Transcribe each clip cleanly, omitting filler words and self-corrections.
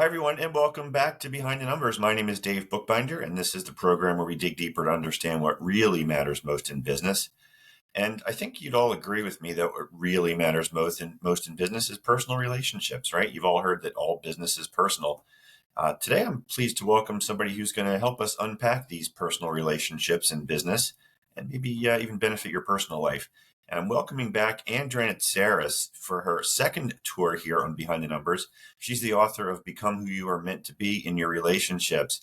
Hi, everyone, and welcome back to Behind the Numbers. My name is Dave Bookbinder, and this is the program where we dig deeper to understand what really matters most in business. And I think you'd all agree with me that what really matters most in business is personal relationships, right? You've all heard that all business is personal. Today, I'm pleased to welcome somebody who's going to help us unpack these personal relationships in business and maybe even benefit your personal life. And I'm welcoming back Anne Dranitsaris for her second tour here on Behind the Numbers. She's the author of Become Who You Are Meant to Be in Your Relationships.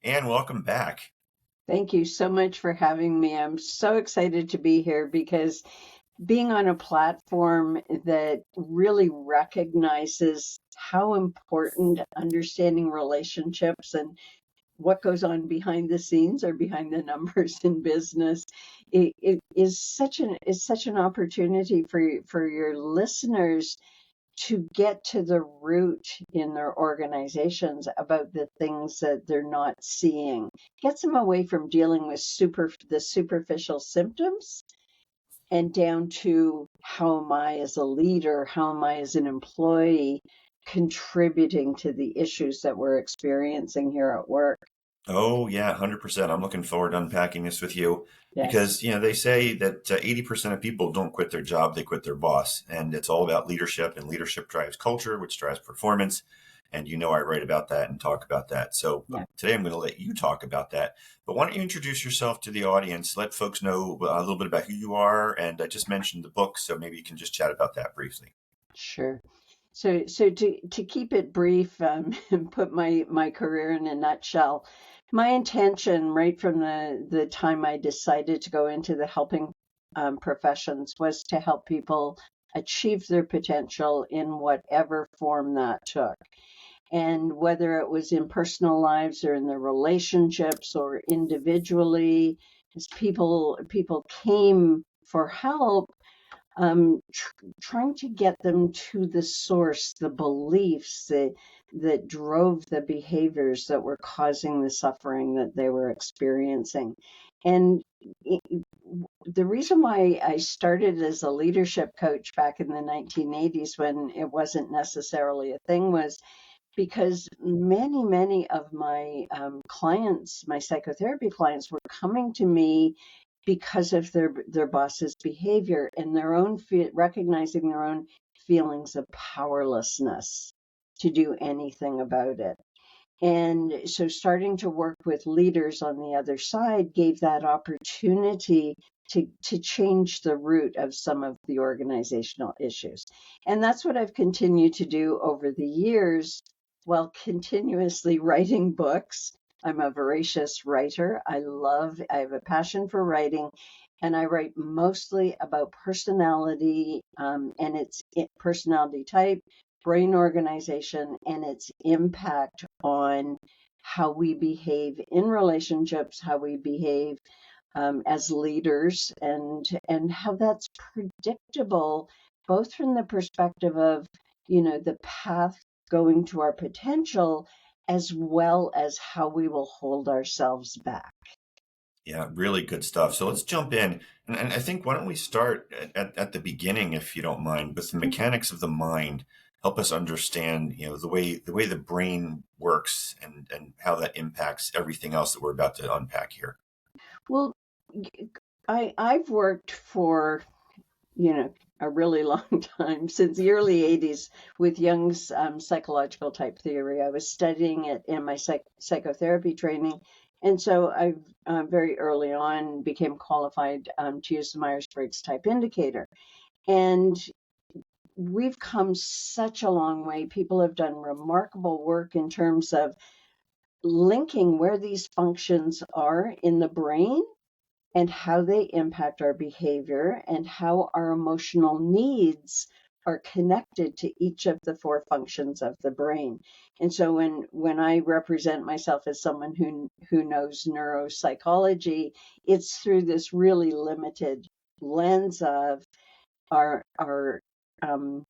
Anne, welcome back. Thank you so much for having me. I'm so excited to be here because being on a platform that really recognizes how important understanding relationships and what goes on behind the scenes or behind the numbers in business it is such an opportunity for your listeners to get to the root in their organizations about the things that they're not seeing. Gets them away from dealing with the superficial symptoms and down to how am I as a leader, how am I as an employee contributing to the issues that we're experiencing here at work. Oh, yeah, 100%. I'm looking forward to unpacking this with you Yes. because, they say that 80% of people don't quit their job, they quit their boss. And it's all about leadership, and leadership drives culture, which drives performance. And I write about that and talk about that. So Yeah. today I'm going to let you talk about that. But why don't you introduce yourself to the audience? Let folks know a little bit about who you are. And I just mentioned the book, so maybe you can just chat about that briefly. Sure. So to keep it brief, and put my career in a nutshell, my intention right from the time I decided to go into the helping professions was to help people achieve their potential in whatever form that took. And whether it was in personal lives or in their relationships or individually, as people came for help, trying to get them to the source, the beliefs that drove the behaviors that were causing the suffering that they were experiencing. And the reason why I started as a leadership coach back in the 1980s when it wasn't necessarily a thing was because many of my clients, my psychotherapy clients, were coming to me because of their boss's behavior and their own recognizing their own feelings of powerlessness to do anything about it. And so starting to work with leaders on the other side gave that opportunity to change the root of some of the organizational issues. And that's what I've continued to do over the years while continuously writing books. I'm a voracious writer. I have a passion for writing, and I write mostly about personality and its personality type, brain organization, and its impact on how we behave in relationships, how we behave as leaders, and how that's predictable, both from the perspective of the path going to our potential, as well as how we will hold ourselves back. Yeah, really good stuff. So let's jump in. And I think why don't we start at the beginning, if you don't mind, with the mechanics of the mind. Help us understand, the way the brain works and how that impacts everything else that we're about to unpack here. Well, I've worked for a really long time, since the early 80s, with Jung's psychological type theory. I was studying it in my psychotherapy training. And so I very early on became qualified to use the Myers-Briggs type indicator. And we've come such a long way. People have done remarkable work in terms of linking where these functions are in the brain and how they impact our behavior and how our emotional needs are connected to each of the four functions of the brain. And so when I represent myself as someone who knows neuropsychology, it's through this really limited lens of our um,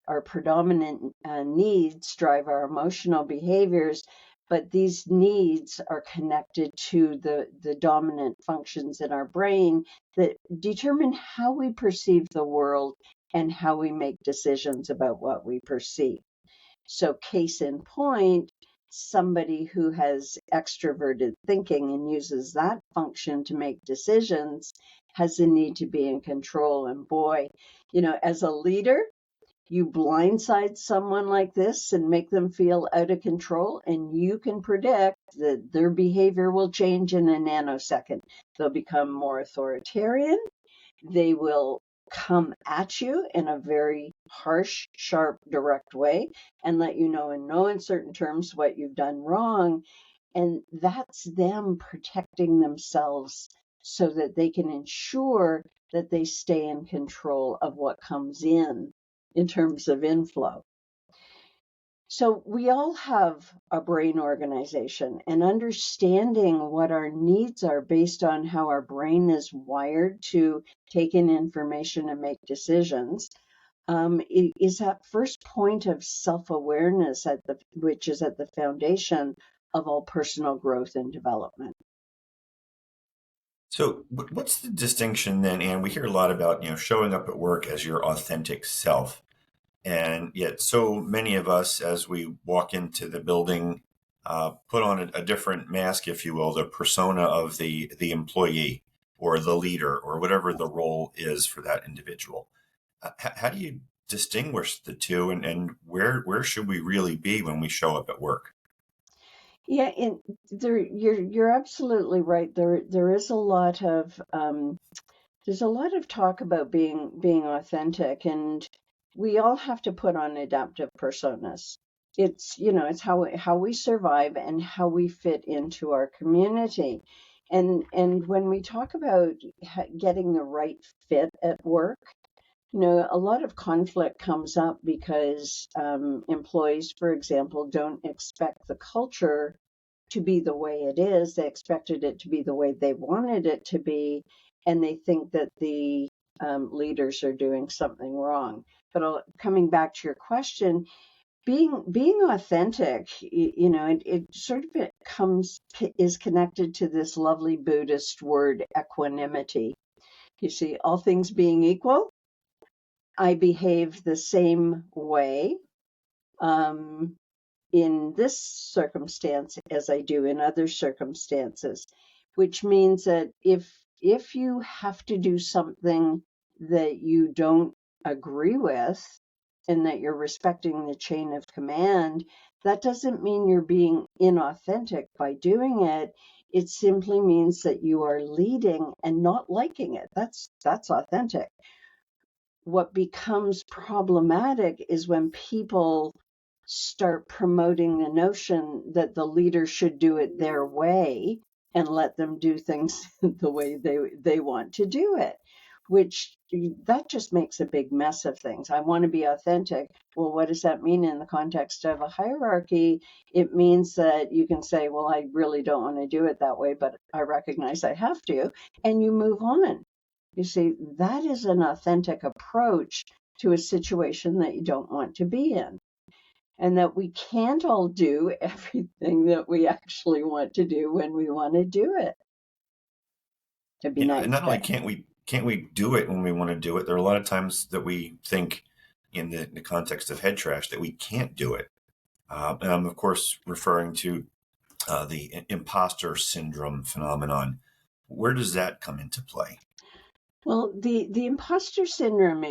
our predominant needs drive our emotional behaviors, but these needs are connected to the dominant functions in our brain that determine how we perceive the world and how we make decisions about what we perceive. So case in point, somebody who has extroverted thinking and uses that function to make decisions has a need to be in control. And boy, as a leader, you blindside someone like this and make them feel out of control, and you can predict that their behavior will change in a nanosecond. They'll become more authoritarian. They will come at you in a very harsh, sharp, direct way and let you know in no uncertain terms what you've done wrong. And that's them protecting themselves so that they can ensure that they stay in control of what comes in terms of inflow. So we all have a brain organization, and understanding what our needs are based on how our brain is wired to take in information and make decisions is that first point of self-awareness which is at the foundation of all personal growth and development. So, what's the distinction then? And we hear a lot about showing up at work as your authentic self, and yet so many of us, as we walk into the building, put on a different mask, if you will, the persona of the employee or the leader or whatever the role is for that individual. How do you distinguish the two, and where should we really be when we show up at work? Yeah, and you're absolutely right. There is a lot of there's a lot of talk about being authentic, and we all have to put on adaptive personas. It's how we survive and how we fit into our community. And when we talk about getting the right fit at work, a lot of conflict comes up because employees, for example, don't expect the culture to be the way it is. They expected it to be the way they wanted it to be, and they think that the leaders are doing something wrong. But coming back to your question, being authentic, it sort of is connected to this lovely Buddhist word equanimity. You see, all things being equal, I behave the same way um, in this circumstance as I do in other circumstances, which means that if you have to do something that you don't agree with and that you're respecting the chain of command, that doesn't mean you're being inauthentic by doing it. It simply means that you are leading and not liking it. That's authentic. What becomes problematic is when people start promoting the notion that the leader should do it their way and let them do things the way they want to do it, which that just makes a big mess of things. I want to be authentic. Well, what does that mean in the context of a hierarchy? It means that you can say, well, I really don't want to do it that way, but I recognize I have to, and you move on. You see, that is an authentic approach to a situation that you don't want to be in. And that we can't all do everything that we actually want to do when we want to do it. To be Yeah, and nice, not only but can't we do it when we want to do it, there are a lot of times that we think in the context of head trash that we can't do it. And I'm of course referring to the imposter syndrome phenomenon. Where does that come into play? well, the imposter syndrome.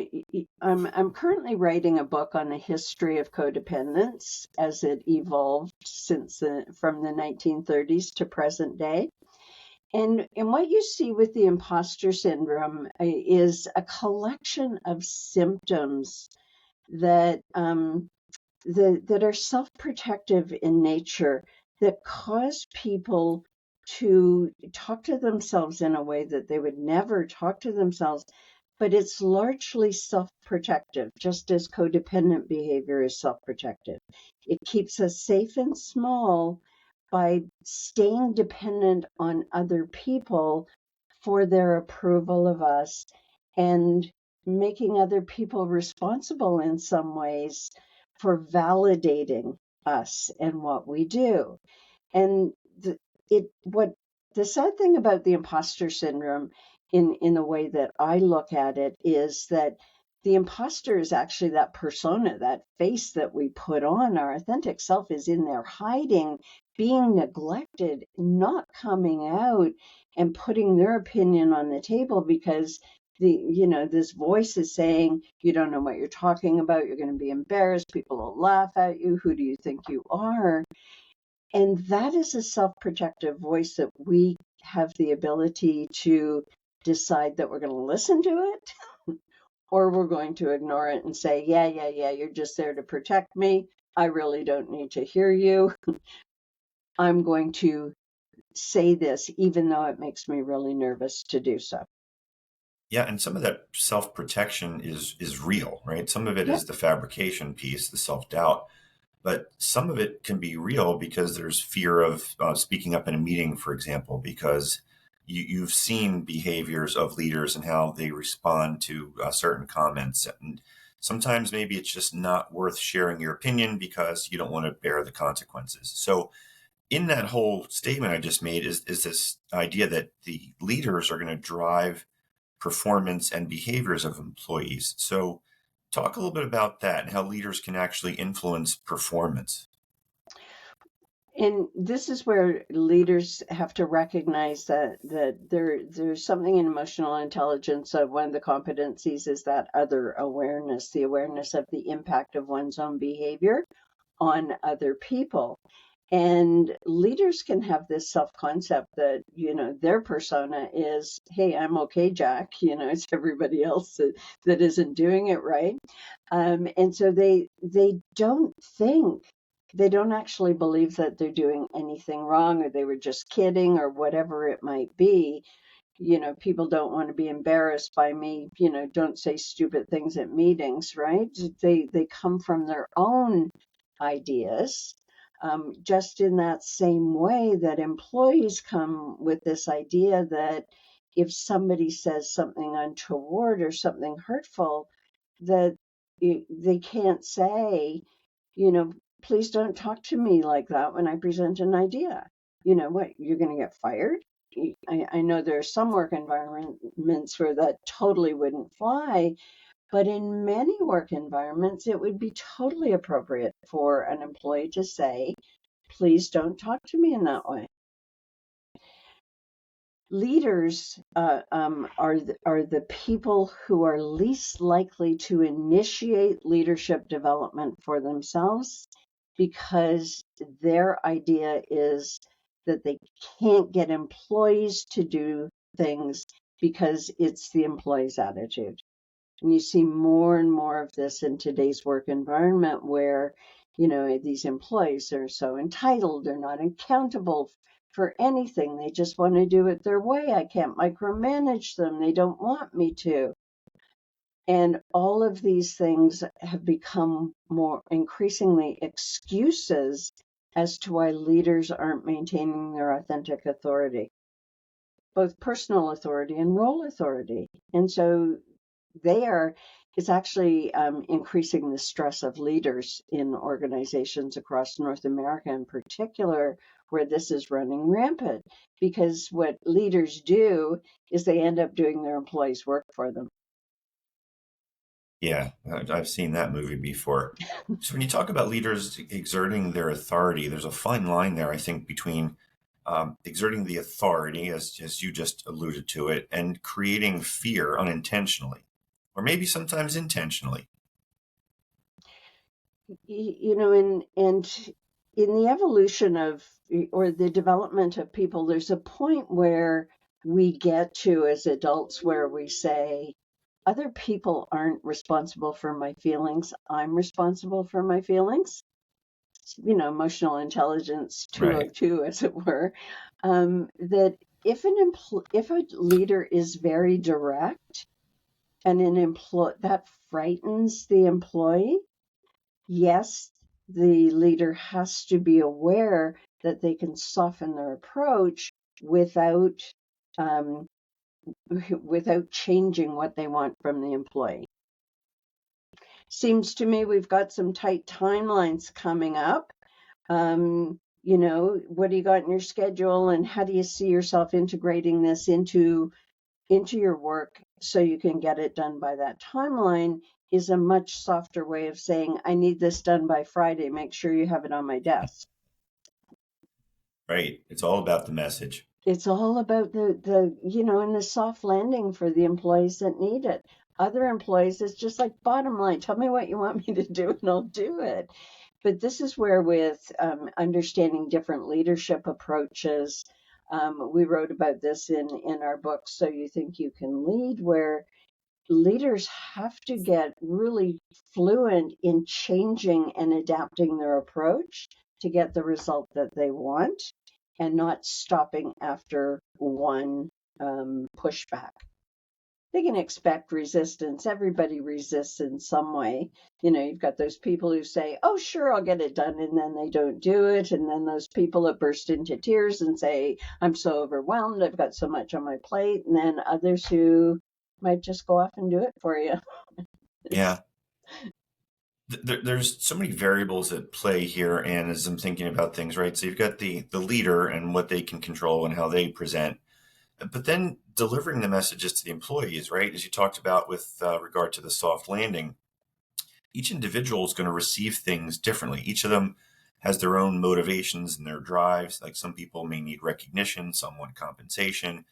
I'm currently writing a book on the history of codependence as it evolved from the 1930s to present day. And what you see with the imposter syndrome is a collection of symptoms that that are self-protective in nature, that cause people to talk to themselves in a way that they would never talk to themselves, but it's largely self-protective, just as codependent behavior is self-protective. It keeps us safe and small by staying dependent on other people for their approval of us and making other people responsible in some ways for validating us and what we do. And what the sad thing about the imposter syndrome in the way that I look at it is that The imposter is actually that persona, that face that we put on. Our authentic self is in there hiding, being neglected, not coming out and putting their opinion on the table because this voice is saying, you don't know what you're talking about, you're going to be embarrassed, people will laugh at you, who do you think you are? And that is a self-protective voice that we have the ability to decide that we're going to listen to it or we're going to ignore it and say, yeah, you're just there to protect me. I really don't need to hear you. I'm going to say this, even though it makes me really nervous to do so. Yeah, and some of that self-protection is real, right? Some of it Yep. is the fabrication piece, the self-doubt, but some of it can be real because there's fear of speaking up in a meeting, for example, because you've seen behaviors of leaders and how they respond to certain comments. And sometimes maybe it's just not worth sharing your opinion because you don't want to bear the consequences. So in that whole statement I just made is this idea that the leaders are going to drive performance and behaviors of employees. So talk a little bit about that and how leaders can actually influence performance. And this is where leaders have to recognize that there's something in emotional intelligence. Of one of the competencies is that other awareness, the awareness of the impact of one's own behavior on other people. And leaders can have this self-concept that, their persona is, hey, I'm okay, Jack. It's everybody else that isn't doing it right. And so they don't actually believe that they're doing anything wrong or they were just kidding or whatever it might be. People don't want to be embarrassed by me, don't say stupid things at meetings, right? They come from their own ideas, just in that same way that employees come with this idea that if somebody says something untoward or something hurtful, that they can't say, you know, please don't talk to me like that when I present an idea. What, you're going to get fired? I know there are some work environments where that totally wouldn't fly, but in many work environments, it would be totally appropriate for an employee to say, please don't talk to me in that way. Leaders are the people who are least likely to initiate leadership development for themselves because their idea is that they can't get employees to do things because it's the employee's attitude. And you see more and more of this in today's work environment where, these employees are so entitled, they're not accountable for anything. They just want to do it their way. I can't micromanage them. They don't want me to. And all of these things have become more increasingly excuses as to why leaders aren't maintaining their authentic authority, both personal authority and role authority. And so it's actually increasing the stress of leaders in organizations across North America in particular, where this is running rampant. Because what leaders do is they end up doing their employees' work for them. Yeah, I've seen that movie before. So when you talk about leaders exerting their authority, there's a fine line there, I think, between exerting the authority, as you just alluded to it, and creating fear unintentionally, or maybe sometimes intentionally. And in the evolution of or the development of people, there's a point where we get to as adults where we say, other people aren't responsible for my feelings. I'm responsible for my feelings. Emotional intelligence Right. 202, as it were. That if a leader is very direct and that frightens the employee, yes, the leader has to be aware that they can soften their approach without um, without changing what they want from the employee. Seems to me we've got some tight timelines coming up. What do you got in your schedule, and how do you see yourself integrating this into into your work so you can get it done by that timeline is a much softer way of saying, I need this done by Friday. Make sure you have it on my desk. Right. It's all about the message. It's all about and the soft landing for the employees that need it. Other employees, it's just like bottom line, tell me what you want me to do and I'll do it. But this is where with understanding different leadership approaches, we wrote about this in our book, So You Think You Can Lead, where leaders have to get really fluent in changing and adapting their approach to get the result that they want and not stopping after one pushback. They can expect resistance. Everybody resists in some way. You've got those people who say, oh, sure, I'll get it done, and then they don't do it. And then those people that burst into tears and say, I'm so overwhelmed, I've got so much on my plate. And then others who might just go off and do it for you. Yeah. There's so many variables at play here, and as I'm thinking about things, right? So you've got the leader and what they can control and how they present, but then delivering the messages to the employees, right? As you talked about with regard to the soft landing, each individual is going to receive things differently. Each of them has their own motivations and their drives. Like some people may need recognition, some want compensation,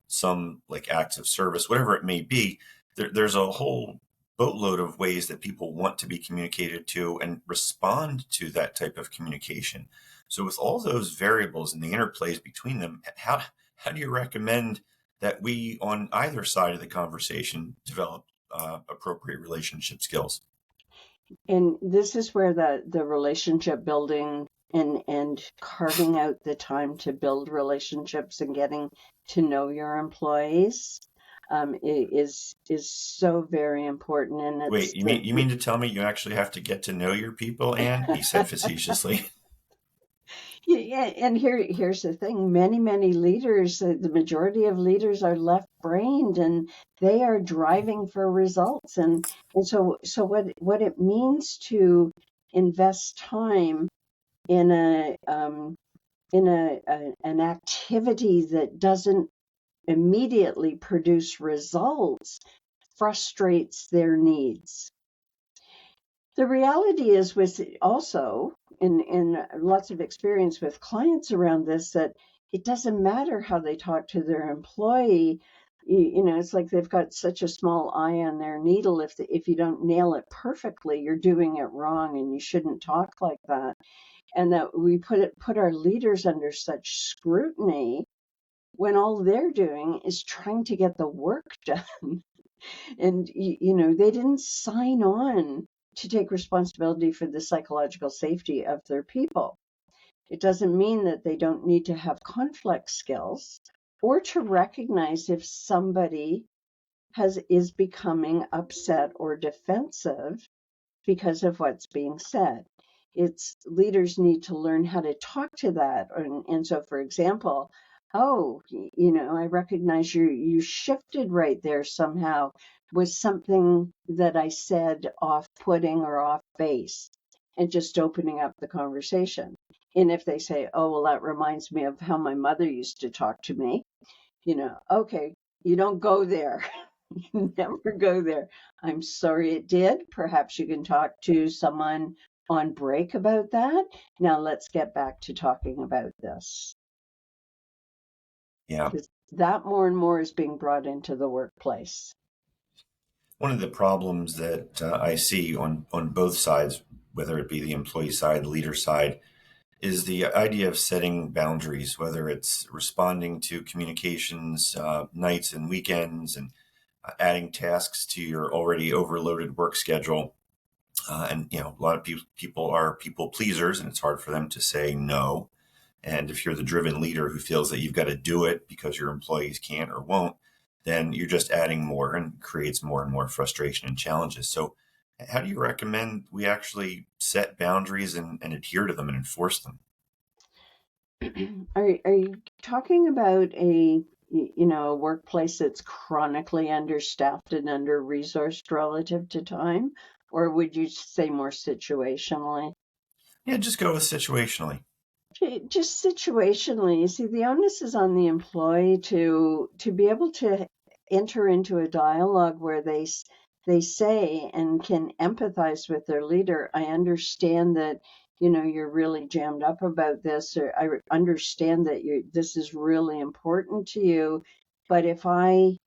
some like acts of service, whatever it may be. There's a whole boatload of ways that people want to be communicated to and respond to that type of communication. So with all those variables and the interplays between them, how do you recommend that we on either side of the conversation develop appropriate relationship skills? And this is where the relationship building and carving out the time to build relationships and getting to know your employees is so very important. And Wait, it's you mean to tell me you actually have to get to know your people, Anne? He said facetiously. yeah, and here's the thing. Many leaders, the majority of leaders are left-brained and they are driving for results. And so what it means to invest time in an activity that doesn't immediately produce results frustrates their needs. The reality is, with also in lots of experience with clients around this, that it doesn't matter how they talk to their employee. It's like they've got such a small eye on their needle. If you don't nail it perfectly, you're doing it wrong, and you shouldn't talk like that. And that we put our leaders under such scrutiny when all they're doing is trying to get the work done. And they didn't sign on to take responsibility for the psychological safety of their people. It doesn't mean that they don't need to have conflict skills or to recognize if somebody is becoming upset or defensive because of what's being said. It's leaders need to learn how to talk to that. And so, for example, oh, I recognize you shifted right there somehow. Was something that I said off-putting or off base? And just opening up the conversation. And if they say, oh, well, that reminds me of how my mother used to talk to me, okay, you don't go there. You never go there. I'm sorry it did. Perhaps you can talk to someone on break about that. Now let's get back to talking about this. Yeah. Because that more and more is being brought into the workplace. One of the problems that I see on both sides, whether it be the employee side, the leader side, is the idea of setting boundaries, whether it's responding to communications nights and weekends and adding tasks to your already overloaded work schedule. And a lot of people are people pleasers, and it's hard for them to say no. And if you're the driven leader who feels that you've got to do it because your employees can't or won't, then you're just adding more and creates more and more frustration and challenges. So, how do you recommend we actually set boundaries and adhere to them and enforce them? Are you talking about a workplace that's chronically understaffed and under resourced relative to time? Or would you say more situationally? Yeah, just go with situationally. Just situationally, you see, the onus is on the employee to be able to enter into a dialogue where they say and can empathize with their leader. I understand that, you're really jammed up about this, or I understand that this is really important to you, but if I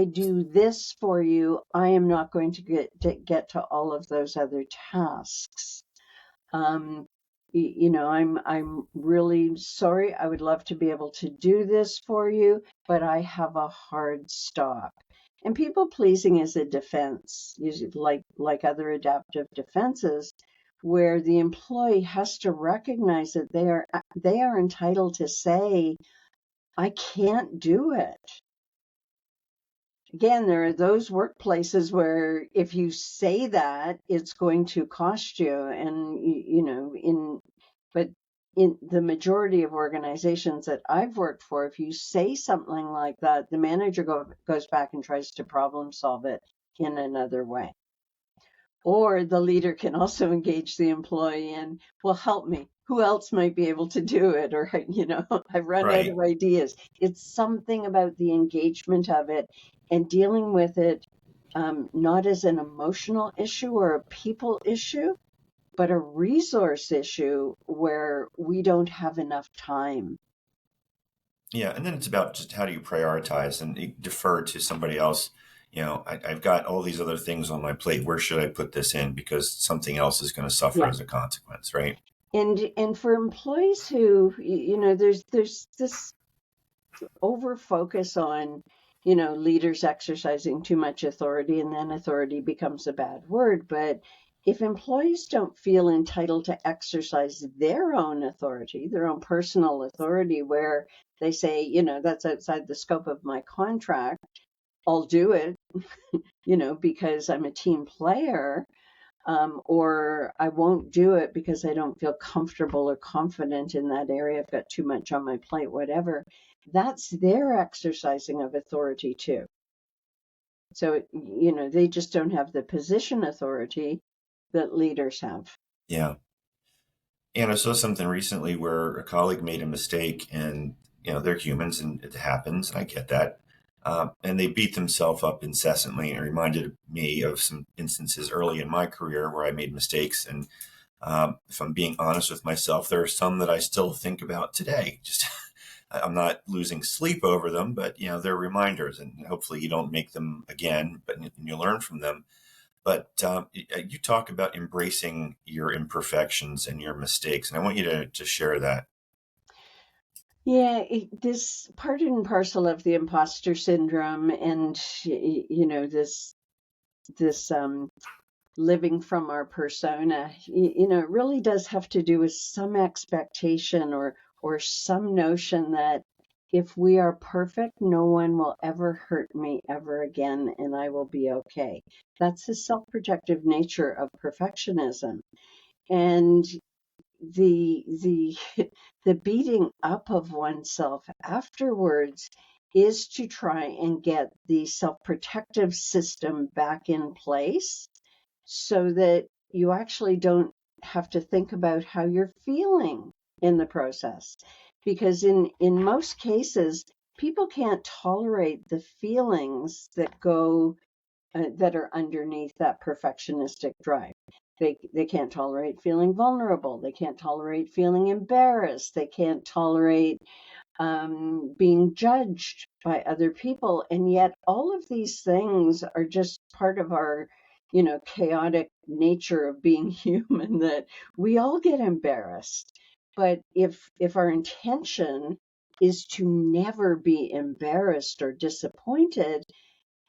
do this for you, I am not going to get to all of those other tasks. Um, I'm really sorry. I would love to be able to do this for you, but I have a hard stop. And people pleasing is a defense, usually like other adaptive defenses, where the employee has to recognize that they are entitled to say, I can't do it. Again, there are those workplaces where if you say that, it's going to cost you. And, but in the majority of organizations that I've worked for, if you say something like that, the manager goes back and tries to problem solve it in another way. Or the leader can also engage the employee in, well, help me. Who else might be able to do it? Or, I've run out Right. of ideas. It's something about the engagement of it and dealing with it, not as an emotional issue or a people issue, but a resource issue where we don't have enough time. Yeah, and then it's about just how do you prioritize and you defer to somebody else. I've got all these other things on my plate. Where should I put this in? Because something else is going to suffer Yeah. as a consequence, right? And for employees who, there's this over focus on, leaders exercising too much authority, and then authority becomes a bad word. But if employees don't feel entitled to exercise their own authority, their own personal authority, where they say, that's outside the scope of my contract, I'll do it, because I'm a team player, or I won't do it because I don't feel comfortable or confident in that area. I've got too much on my plate, whatever. That's their exercising of authority too. So, they just don't have the position authority that leaders have. Yeah. And I saw something recently where a colleague made a mistake, and they're humans, and it happens, and I get that. And they beat themselves up incessantly, and it reminded me of some instances early in my career where I made mistakes. And if I'm being honest with myself, there are some that I still think about today. Just I'm not losing sleep over them, but they're reminders, and hopefully you don't make them again, but you learn from them. But you talk about embracing your imperfections and your mistakes, and I want you to share that. Yeah, this part and parcel of the imposter syndrome, and this living from our persona, it really does have to do with some expectation or some notion that if we are perfect, no one will ever hurt me ever again, and I will be okay. That's the self-protective nature of perfectionism. And the the beating up of oneself afterwards is to try and get the self-protective system back in place so that you actually don't have to think about how you're feeling in the process. Because in most cases, people can't tolerate the feelings that are underneath that perfectionistic drive. They can't tolerate feeling vulnerable. They can't tolerate feeling embarrassed. They can't tolerate being judged by other people. And yet all of these things are just part of our, chaotic nature of being human, that we all get embarrassed. But if our intention is to never be embarrassed or disappointed,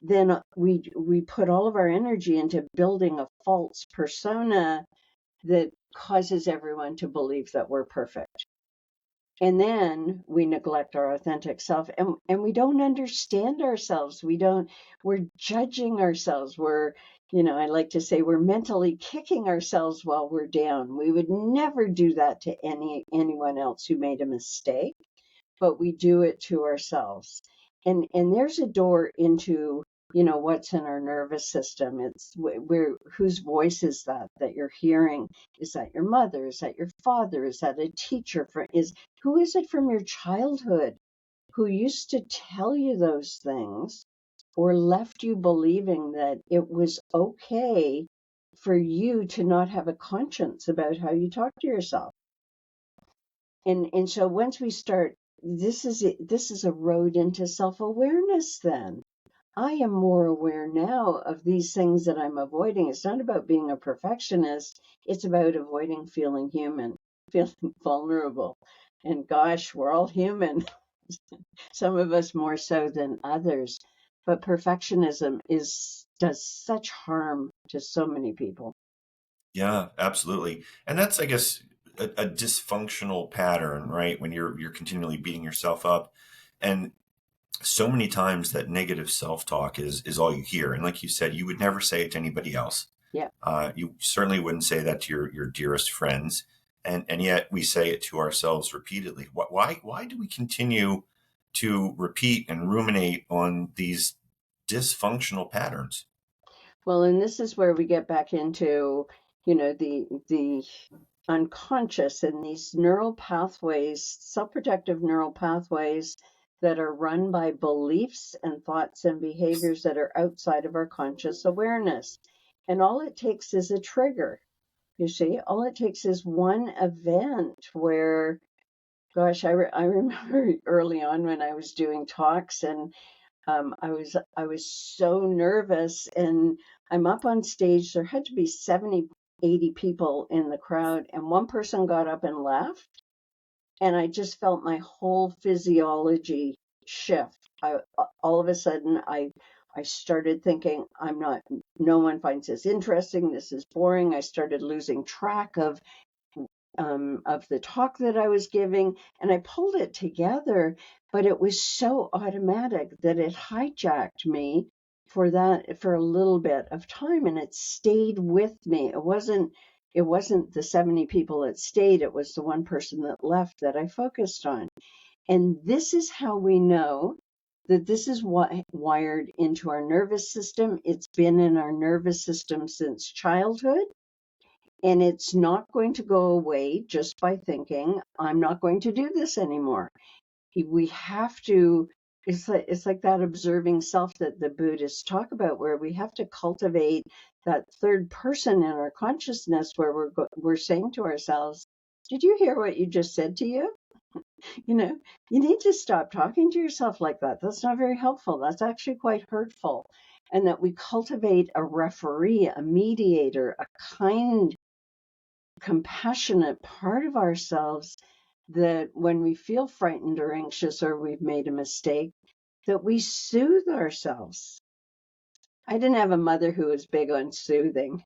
then we put all of our energy into building a false persona that causes everyone to believe that we're perfect. And then we neglect our authentic self, and we don't understand ourselves. We're judging ourselves. I like to say we're mentally kicking ourselves while we're down. We would never do that to anyone else who made a mistake, but we do it to ourselves. And there's a door into what's in our nervous system. It's where whose voice is that you're hearing? Is that your mother? Is that your father? Is that a teacher? Who is it from your childhood who used to tell you those things or left you believing that it was okay for you to not have a conscience about how you talk to yourself? And so once we start, this is a road into self-awareness. Then I am more aware now of these things that I'm avoiding. It's not about being a perfectionist. It's about avoiding feeling human, feeling vulnerable. And gosh, we're all human. Some of us more so than others. But perfectionism does such harm to so many people. Yeah, absolutely. And that's, I guess, a dysfunctional pattern, right? When you're continually beating yourself up. And so many times that negative self-talk is all you hear. And like you said, you would never say it to anybody else. Yeah. You certainly wouldn't say that to your dearest friends. And yet we say it to ourselves repeatedly. Why do we continue to repeat and ruminate on these dysfunctional patterns? Well, and this is where we get back into, the unconscious and these neural pathways, self-protective neural pathways that are run by beliefs and thoughts and behaviors that are outside of our conscious awareness. And all it takes is a trigger. You see, all it takes is one event where, gosh, I remember early on when I was doing talks, and I was so nervous, and I'm up on stage. There had to be 70, 80 people in the crowd, and one person got up and left, and I just felt my whole physiology shift. All of a sudden, I started thinking, no one finds this interesting. This is boring. I started losing track of the talk that I was giving, and I pulled it together, but it was so automatic that it hijacked me for a little bit of time, and it stayed with me. It wasn't the 70 people that stayed, it was the one person that left that I focused on. And this is how we know that this is what wired into our nervous system. It's been in our nervous system since childhood. And it's not going to go away just by thinking, I'm not going to do this anymore. We have to, it's like that observing self that the Buddhists talk about, where we have to cultivate that third person in our consciousness, where we're saying to ourselves, did you hear what you just said to you? You know, you need to stop talking to yourself like that. That's not very helpful. That's actually quite hurtful. And that we cultivate a referee, a mediator, a kind, compassionate part of ourselves, that when we feel frightened or anxious or we've made a mistake, that we soothe ourselves. I didn't have a mother who was big on soothing.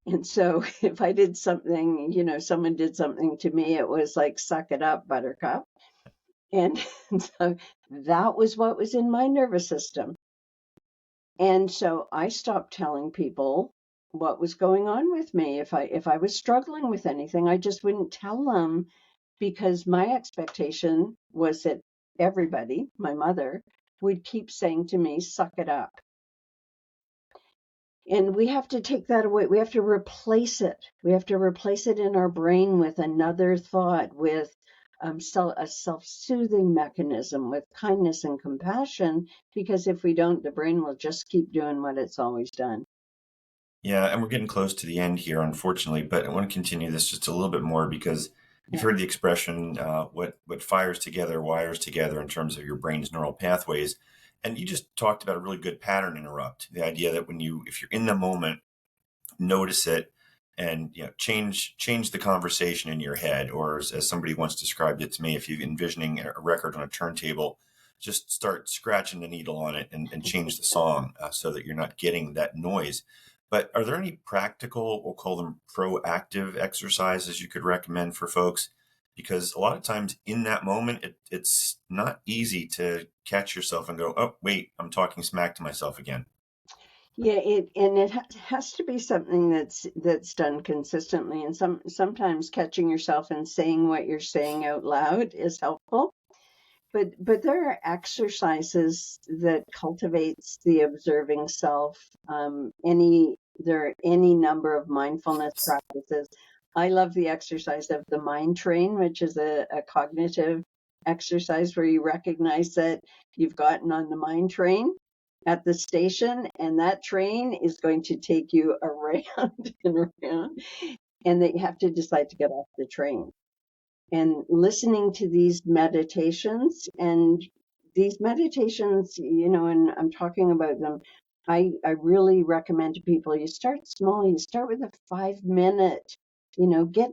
And so if I did something, someone did something to me, it was like, suck it up, buttercup. And so that was what was in my nervous system. And so I stopped telling people what was going on with me. If I was struggling with anything, I just wouldn't tell them, because my expectation was that everybody, my mother, would keep saying to me, suck it up. And we have to take that away. We have to replace it. We have to replace it in our brain with another thought, with a self-soothing mechanism, with kindness and compassion, because if we don't, the brain will just keep doing what it's always done. Yeah, and we're getting close to the end here, unfortunately, but I want to continue this just a little bit more because you've Yeah. heard the expression, what fires together wires together in terms of your brain's neural pathways. And you just talked about a really good pattern interrupt. The idea that if you're in the moment, notice it and change the conversation in your head, or as somebody once described it to me, if you're envisioning a record on a turntable, just start scratching the needle on it and change the song so that you're not getting that noise. But are there any practical, we'll call them proactive exercises you could recommend for folks? Because a lot of times in that moment, it's not easy to catch yourself and go, oh, wait, I'm talking smack to myself again. Yeah, it has to be something that's done consistently, and sometimes catching yourself and saying what you're saying out loud is helpful. but there are exercises that cultivates the observing self. There are any number of mindfulness practices. I love the exercise of the mind train, which is a cognitive exercise where you recognize that you've gotten on the mind train at the station, and that train is going to take you around and around, and that you have to decide to get off the train. And listening to these meditations, and these meditations, and I'm talking about them, I really recommend to people, you start small, you start with a 5 minute, get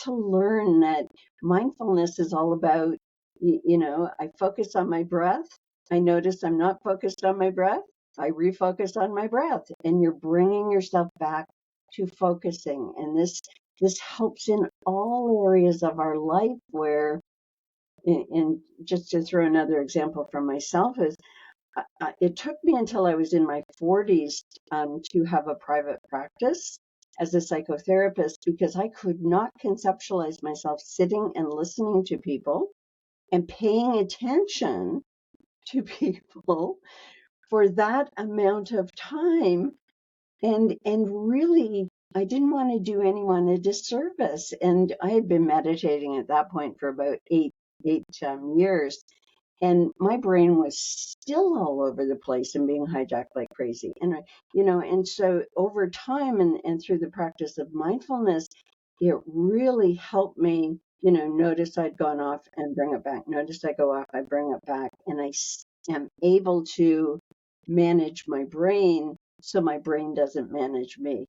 to learn that mindfulness is all about, I focus on my breath. I notice I'm not focused on my breath. I refocus on my breath, and you're bringing yourself back to focusing. And this helps in all areas of our life where, and just to throw another example from myself, is it took me until I was in my 40s to have a private practice as a psychotherapist, because I could not conceptualize myself sitting and listening to people and paying attention to people for that amount of time. And really, I didn't want to do anyone a disservice. And I had been meditating at that point for about eight years, and my brain was still all over the place and being hijacked like crazy. And so over time, and through the practice of mindfulness, it really helped me, notice I'd gone off and bring it back. Notice I go off, I bring it back, and I am able to manage my brain so my brain doesn't manage me.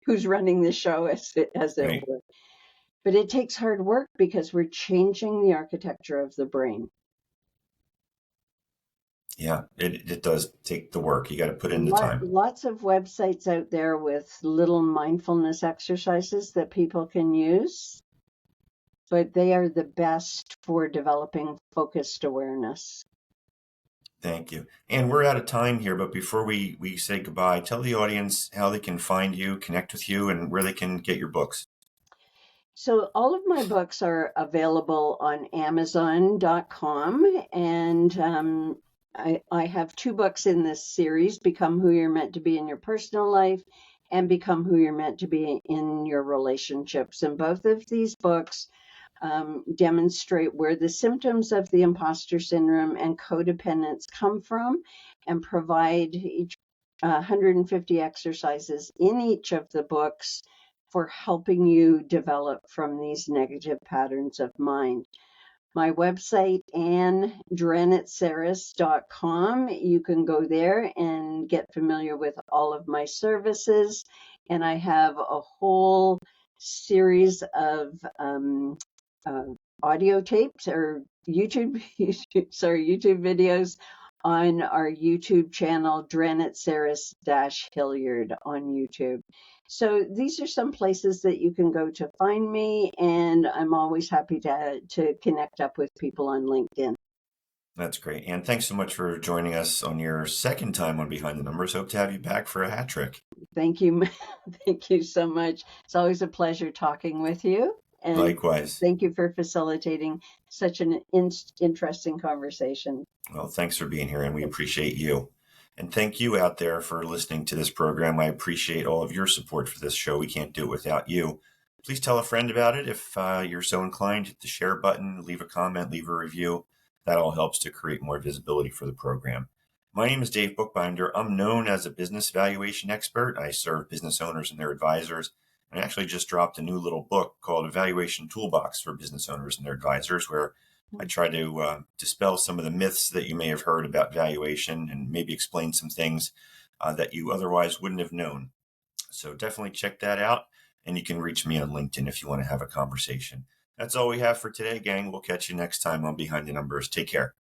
Who's running the show, as it Right. were. But it takes hard work because we're changing the architecture of the brain. Yeah, it does take the work. You got to put in the time. Lots of websites out there with little mindfulness exercises that people can use, but they are the best for developing focused awareness. Thank you. And we're out of time here, but before we say goodbye, tell the audience how they can find you, connect with you, and where they can get your books. So all of my books are available on Amazon.com, and I have two books in this series: Become Who You're Meant to Be in Your Personal Life, and Become Who You're Meant to Be in Your Relationships. And both of these books demonstrate where the symptoms of the imposter syndrome and codependence come from, and provide each 150 exercises in each of the books for helping you develop from these negative patterns of mind. My website, AnneDranitsaris.com. You can go there and get familiar with all of my services. And I have a whole series of audio tapes or YouTube videos on our YouTube channel, Dranitsaris-Hilliard on YouTube. So these are some places that you can go to find me, and I'm always happy to connect up with people on LinkedIn. That's great. And thanks so much for joining us on your second time on Behind the Numbers. Hope to have you back for a hat trick. Thank you. Thank you so much. It's always a pleasure talking with you. And Likewise. thank you for facilitating such an interesting conversation. Well, thanks for being here, and we appreciate you. And thank you out there for listening to this program. I appreciate all of your support for this show. We can't do it without you. Please tell a friend about it if you're so inclined. Hit the share button, leave a comment, leave a review. That all helps to create more visibility for the program. My name is Dave Bookbinder. I'm known as a business valuation expert. I serve business owners and their advisors. I actually just dropped a new little book called Evaluation Toolbox for Business Owners and Their Advisors, where I try to dispel some of the myths that you may have heard about valuation and maybe explain some things that you otherwise wouldn't have known. So definitely check that out. And you can reach me on LinkedIn if you want to have a conversation. That's all we have for today, gang. We'll catch you next time on Behind the Numbers. Take care.